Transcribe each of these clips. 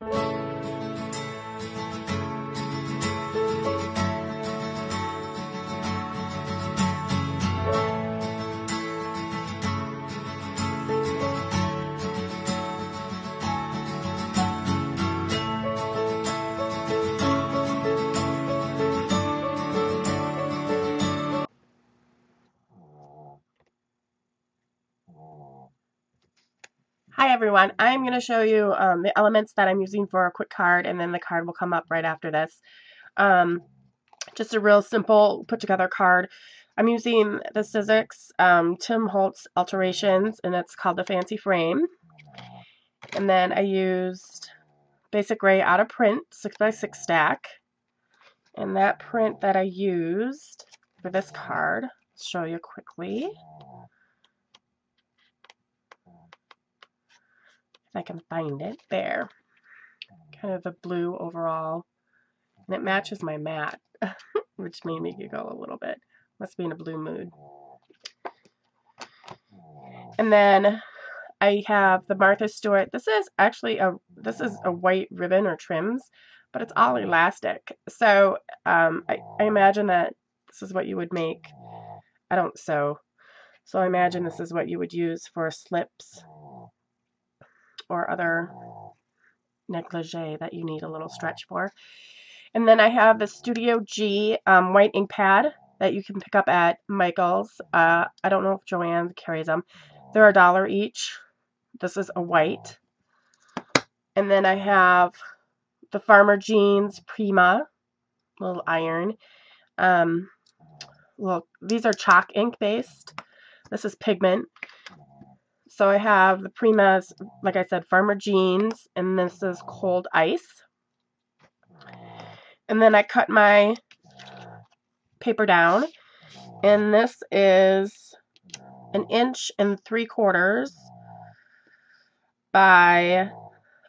Hi everyone, I'm going to show you the elements that I'm using for a quick card, and then the card will come up right after this. Just a real simple put together card. I'm using the Sizzix Tim Holtz Alterations, and it's called the Fancy Frame. And then I used Basic Gray out of print 6x6 stack. And that print that I used for this card, I'll show you quickly. If I can find it, there. Kind of the blue overall, and it matches my mat, which made me giggle a little bit. Must be in a blue mood. And then I have the Martha Stewart. This is actually a white ribbon or trims, but it's all elastic. So I imagine that this is what you would make. I don't sew, so I imagine this is what you would use for slips or other negligee that you need a little stretch for. And then I have the Studio G white ink pad that you can pick up at Michael's. I don't know if Joanne carries them. They're $1 each. This is a white. And then I have the Farmer Jeans Prima little iron. Well, these are chalk ink based. This is pigment. So I have the Primas, like I said, Farmer Jeans, and this is Cold Ice. And then I cut my paper down, and this is 1 3/4 inches by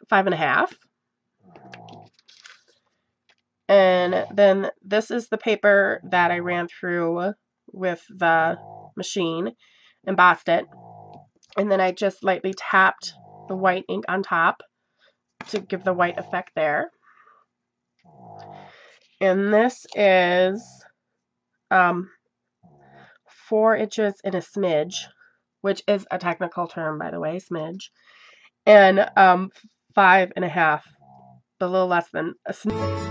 5 1/2. And then this is the paper that I ran through with the machine, embossed it, and then I just lightly tapped the white ink on top to give the white effect there. And this is 4 inches and a smidge, which is a technical term, by the way, smidge, and 5 1/2, a little less than a smidge.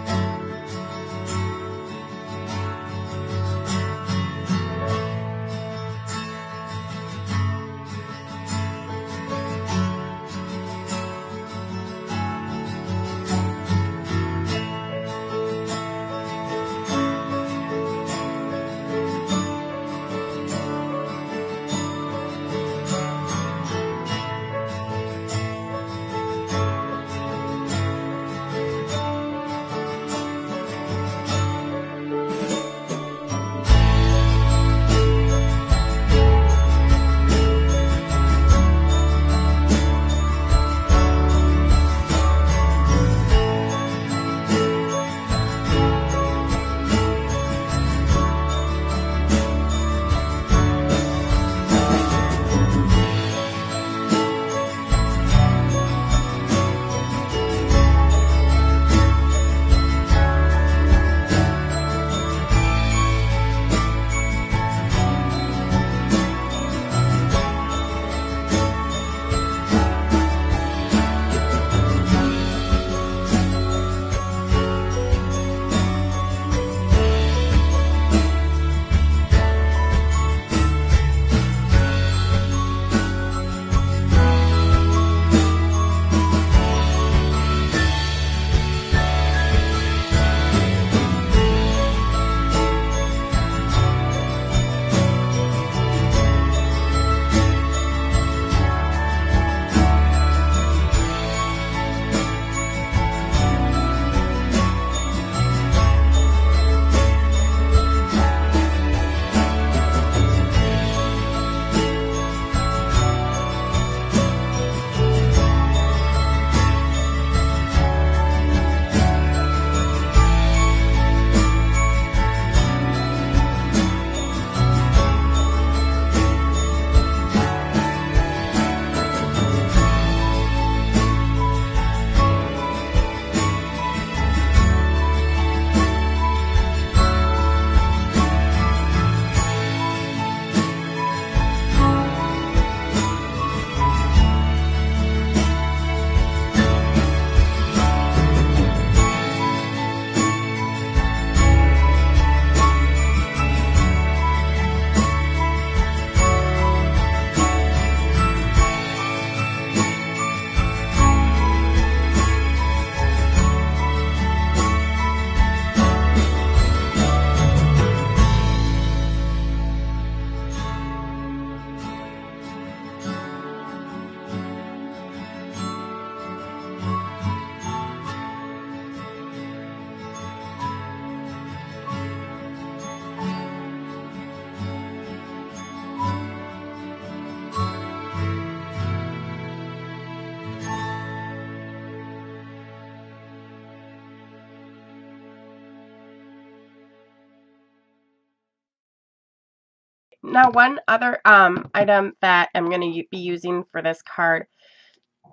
Now one other item that I'm going to be using for this card,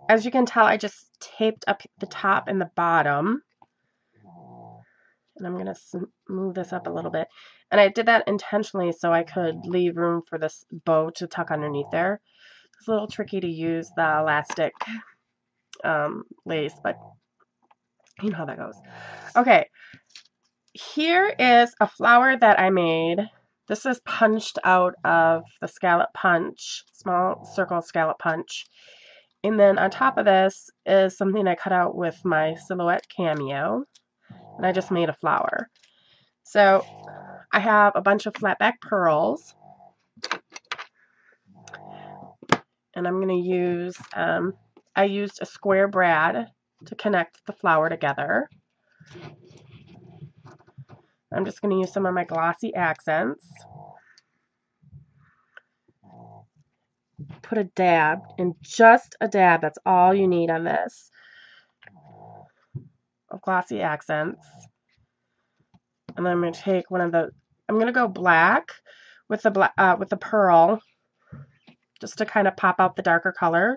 as you can tell, I just taped up the top and the bottom. And I'm going to move this up a little bit. And I did that intentionally so I could leave room for this bow to tuck underneath there. It's a little tricky to use the elastic lace, but you know how that goes. Okay, here is a flower that I made. This is punched out of the scallop punch, small circle scallop punch. And then on top of this is something I cut out with my silhouette cameo. And I just made a flower. So I have a bunch of flatback pearls. And I'm going to use, I used a square brad to connect the flower together. I'm just going to use some of my glossy accents. Put a dab, and just a dab, that's all you need on this, of glossy accents. And then I'm going to take one of the, I'm going to go black with the pearl, just to kind of pop out the darker color.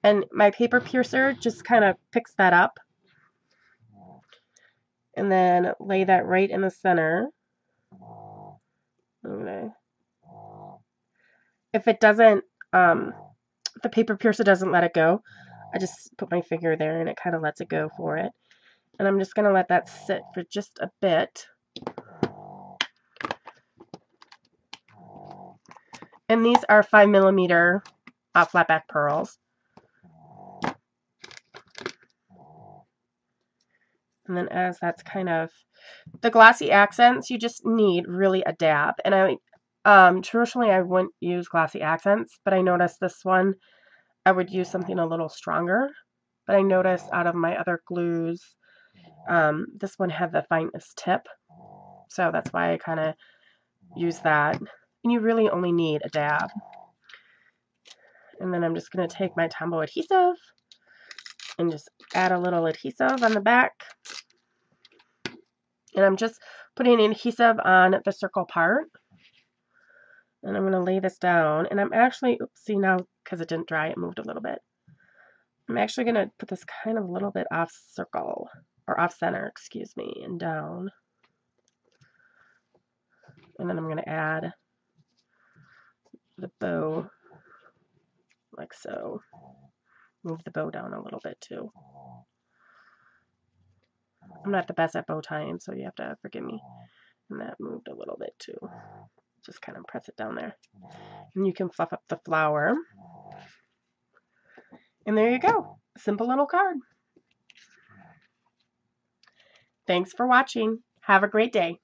And my paper piercer just kind of picks that up. And then lay that right in the center. Okay. If it doesn't, if the paper piercer doesn't let it go, I just put my finger there and it kind of lets it go for it. And I'm just going to let that sit for just a bit. And these are 5mm flatback pearls. And then as that's kind of, the glossy accents, you just need really a dab. And traditionally I wouldn't use glossy accents, but I noticed this one, I would use something a little stronger. But I noticed out of my other glues, this one had the finest tip. So that's why I kind of use that. And you really only need a dab. And then I'm just going to take my Tombow adhesive and just add a little adhesive on the back. And I'm just putting adhesive on the circle part. And I'm going to lay this down. And I'm actually, see now, because it didn't dry, it moved a little bit. I'm actually going to put this kind of a little bit off circle, or off center, excuse me, and down. And then I'm going to add the bow, like so. Move the bow down a little bit too. I'm not the best at bow tying, so you have to forgive me. And that moved a little bit too. Just kind of press it down there. And you can fluff up the flower. And there you go. Simple little card. Thanks for watching. Have a great day.